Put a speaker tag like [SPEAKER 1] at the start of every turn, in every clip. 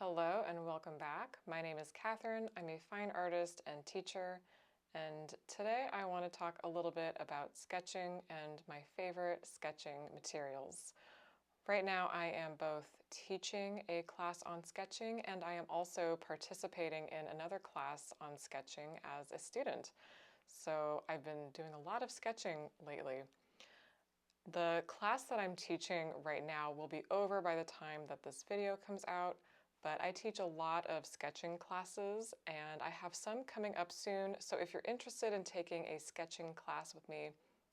[SPEAKER 1] Hello and welcome back. My name is Catherine. I'm a fine artist and teacher, and today I want to talk a little bit about sketching and my favorite sketching materials. Right now I am both teaching a class on sketching and I am also participating in another class on sketching as a student. So I've been doing a lot of sketching lately. The class that I'm teaching right now will be over by the time that this video comes out, but I teach a lot of sketching classes and I have some coming up soon. So if you're interested in taking a sketching class with me,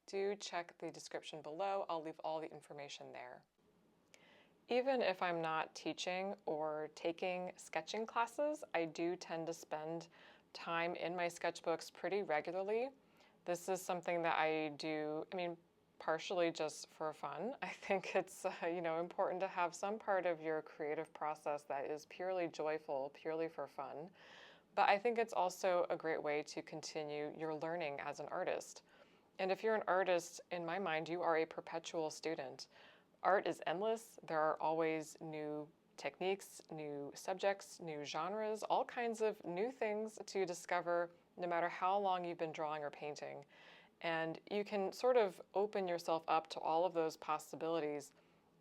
[SPEAKER 1] do check the description below. I'll leave all the information there. Even if I'm not teaching or taking sketching classes, I do tend to spend time in my sketchbooks pretty regularly. This is something that I do, partially just for fun. I think it's important to have some part of your creative process that is purely joyful, purely for fun. But I think it's also a great way to continue your learning as an artist. And if you're an artist, in my mind, you are a perpetual student. Art is endless. There are always new techniques, new subjects, new genres, all kinds of new things to discover no matter how long you've been drawing or painting. And you can sort of open yourself up to all of those possibilities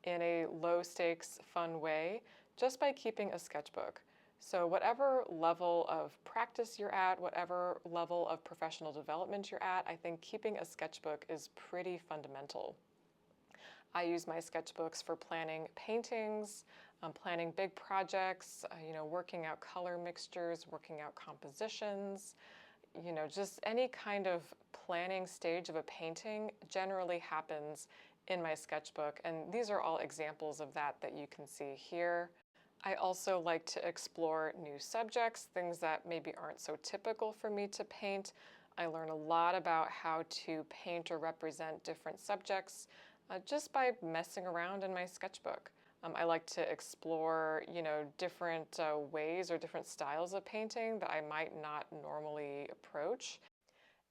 [SPEAKER 1] in a low stakes, fun way just by keeping a sketchbook. So whatever level of practice you're at, whatever level of professional development you're at, I think keeping a sketchbook is pretty fundamental. I use my sketchbooks for planning paintings, planning big projects, working out color mixtures, working out compositions, just any kind of planning stage of a painting generally happens in my sketchbook, and these are all examples of that you can see here. I also like to explore new subjects, things that maybe aren't so typical for me to paint. I learn a lot about how to paint or represent different subjects just by messing around in my sketchbook. I like to explore, different ways or different styles of painting that I might not normally approach.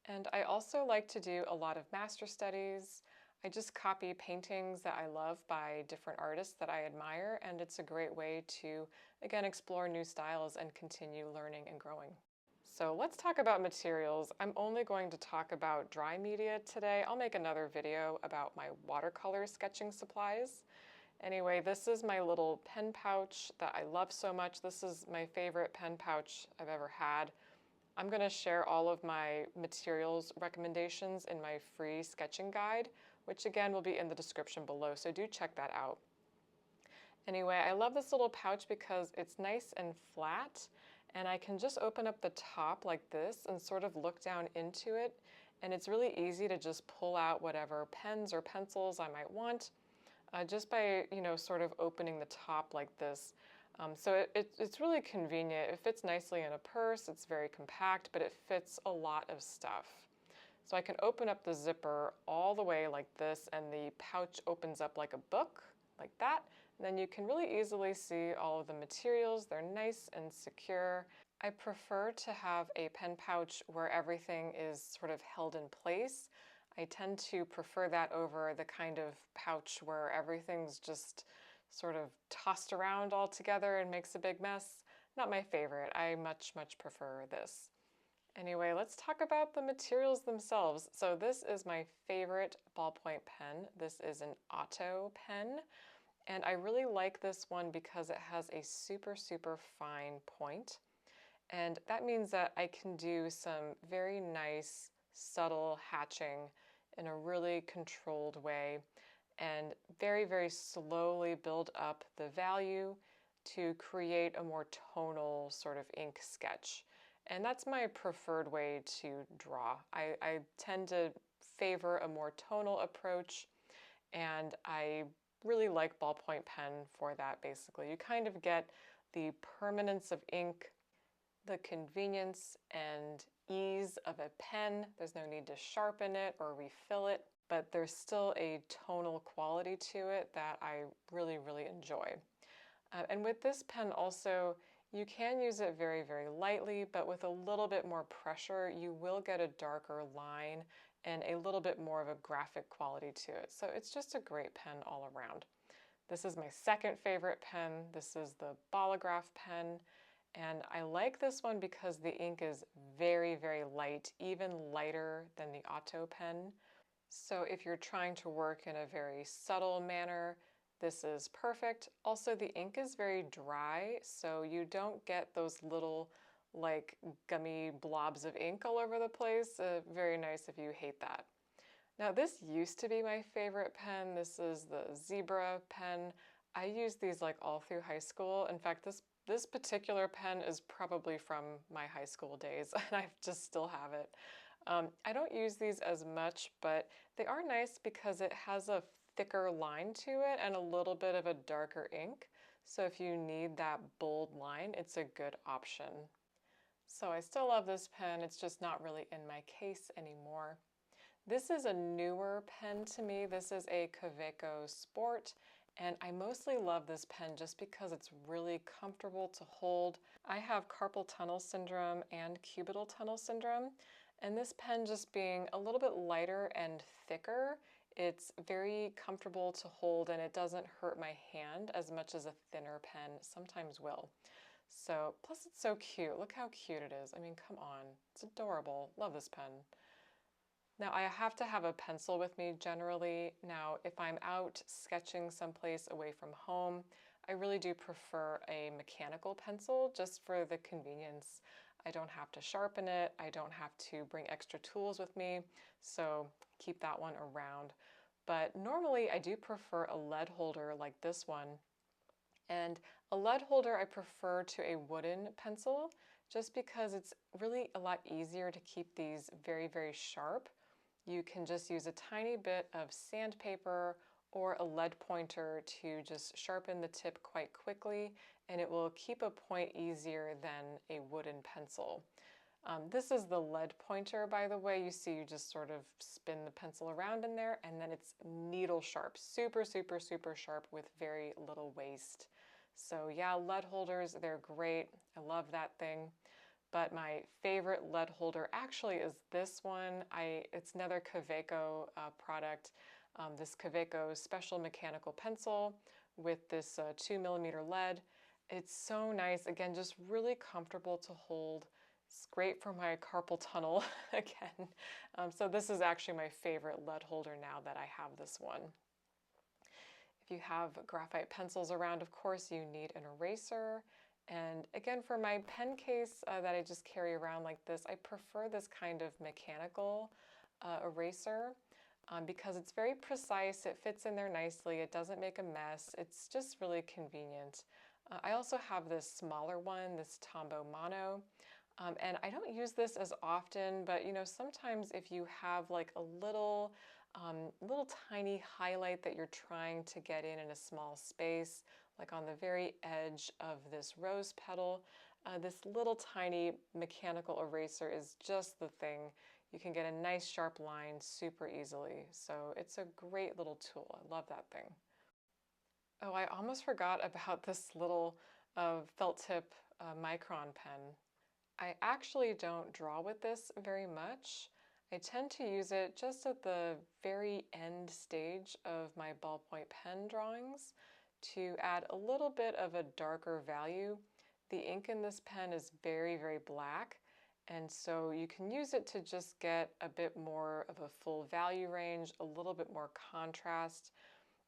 [SPEAKER 1] And I also like to do a lot of master studies. I just copy paintings that I love by different artists that I admire, and it's a great way to, again, explore new styles and continue learning and growing. So let's talk about materials. I'm only going to talk about dry media today. I'll make another video about my watercolor sketching supplies. Anyway, this is my little pen pouch that I love so much. This is my favorite pen pouch I've ever had. I'm going to share all of my materials recommendations in my free sketching guide, which again will be in the description below, so do check that out. Anyway, I love this little pouch because it's nice and flat, and I can just open up the top like this and sort of look down into it, and it's really easy to just pull out whatever pens or pencils I might want. Just by, sort of opening the top like this. So it's really convenient. It fits nicely in a purse. It's very compact, but it fits a lot of stuff. So I can open up the zipper all the way like this, and the pouch opens up like a book, like that. And then you can really easily see all of the materials. They're nice and secure. I prefer to have a pen pouch where everything is sort of held in place. I tend to prefer that over the kind of pouch where everything's just sort of tossed around all together and makes a big mess. Not my favorite. I much prefer this. Anyway, let's talk about the materials themselves. So this is my favorite ballpoint pen. This is an Otto pen, and I really like this one because it has a super fine point. And that means that I can do some very nice, subtle hatching in a really controlled way and very slowly build up the value to create a more tonal sort of ink sketch. And that's my preferred way to draw. I tend to favor a more tonal approach, and I really like ballpoint pen for that, basically. You kind of get the permanence of ink, the convenience and ease of a pen. There's no need to sharpen it or refill it, but there's still a tonal quality to it that I really enjoy. And with this pen also, you can use it very lightly, but with a little bit more pressure, you will get a darker line and a little bit more of a graphic quality to it. So it's just a great pen all around. This is my second favorite pen. This is the Bolograph pen. And I like this one because the ink is very, very light, even lighter than the Otto pen. So if you're trying to work in a very subtle manner, this is perfect. Also, the ink is very dry, so you don't get those little like gummy blobs of ink all over the place. Very nice if you hate that. Now this used to be my favorite pen. This is the Zebra pen. I used these like all through high school. In fact, this particular pen is probably from my high school days and I just still have it. I don't use these as much, but they are nice because it has a thicker line to it and a little bit of a darker ink. So if you need that bold line, it's a good option. So I still love this pen. It's just not really in my case anymore. This is a newer pen to me. This is a Kaweco Sport, and I mostly love this pen just because it's really comfortable to hold. I have carpal tunnel syndrome and cubital tunnel syndrome, and this pen just being a little bit lighter and thicker, it's very comfortable to hold and it doesn't hurt my hand as much as a thinner pen sometimes will. So, plus it's so cute. Look how cute it is. I mean, come on. It's adorable. Love this pen. Now I have to have a pencil with me generally. Now if I'm out sketching someplace away from home, I really do prefer a mechanical pencil just for the convenience. I don't have to sharpen it, I don't have to bring extra tools with me, so keep that one around. But normally I do prefer a lead holder like this one. And a lead holder I prefer to a wooden pencil just because it's really a lot easier to keep these very, very sharp. You can just use a tiny bit of sandpaper or a lead pointer to just sharpen the tip quite quickly, and it will keep a point easier than a wooden pencil. This is the lead pointer, by the way. You see you just sort of spin the pencil around in there, and then it's needle sharp, super, super, super sharp with very little waste. So yeah, lead holders, they're great. I love that thing. But my favorite lead holder actually is this one. It's another Kaweco product, this Kaweco special mechanical pencil with this 2mm lead. It's so nice, again, just really comfortable to hold. It's great for my carpal tunnel again. So this is actually my favorite lead holder now that I have this one. If you have graphite pencils around, of course, you need an eraser. And again, for my pen case that I just carry around like this, I prefer this kind of mechanical eraser because it's very precise, it fits in there nicely, it doesn't make a mess, it's just really convenient. I also have this smaller one, this Tombow Mono, and I don't use this as often, but you know, sometimes if you have like a little tiny highlight that you're trying to get in a small space, like on the very edge of this rose petal, this little tiny mechanical eraser is just the thing. You can get a nice sharp line super easily. So it's a great little tool. I love that thing. Oh, I almost forgot about this little felt tip micron pen. I actually don't draw with this very much. I tend to use it just at the very end stage of my ballpoint pen drawings to add a little bit of a darker value. The ink in this pen is very, very black, and so you can use it to just get a bit more of a full value range, a little bit more contrast.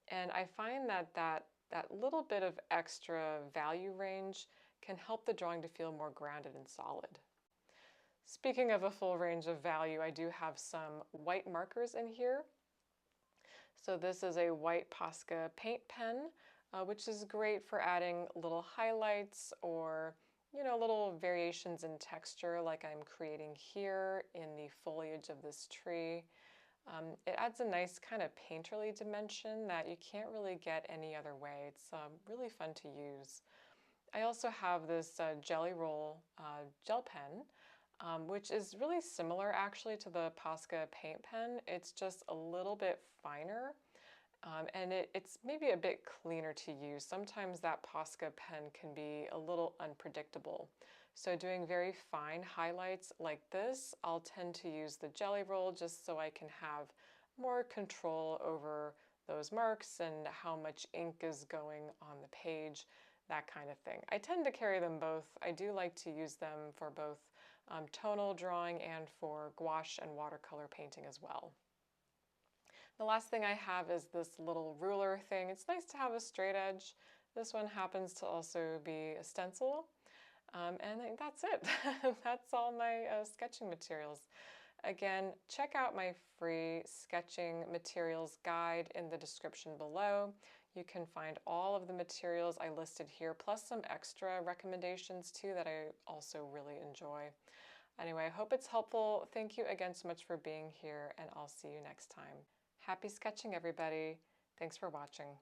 [SPEAKER 1] And I find that that little bit of extra value range can help the drawing to feel more grounded and solid. Speaking of a full range of value, I do have some white markers in here. So this is a white Posca paint pen, which is great for adding little highlights or, you know, little variations in texture like I'm creating here in the foliage of this tree. It adds a nice kind of painterly dimension that you can't really get any other way. It's really fun to use. I also have this Jelly Roll gel pen, which is really similar actually to the Posca paint pen. It's just a little bit finer and it's maybe a bit cleaner to use. Sometimes that Posca pen can be a little unpredictable. So doing very fine highlights like this, I'll tend to use the Jelly Roll just so I can have more control over those marks and how much ink is going on the page, that kind of thing. I tend to carry them both. I do like to use them for both tonal drawing and for gouache and watercolor painting as well. The last thing I have is this little ruler thing. It's nice to have a straight edge. This one happens to also be a stencil. And that's it. That's all my sketching materials. Again, check out my free sketching materials guide in the description below. You can find all of the materials I listed here, plus some extra recommendations too that I also really enjoy. Anyway, I hope it's helpful. Thank you again so much for being here, and I'll see you next time. Happy sketching, everybody. Thanks for watching.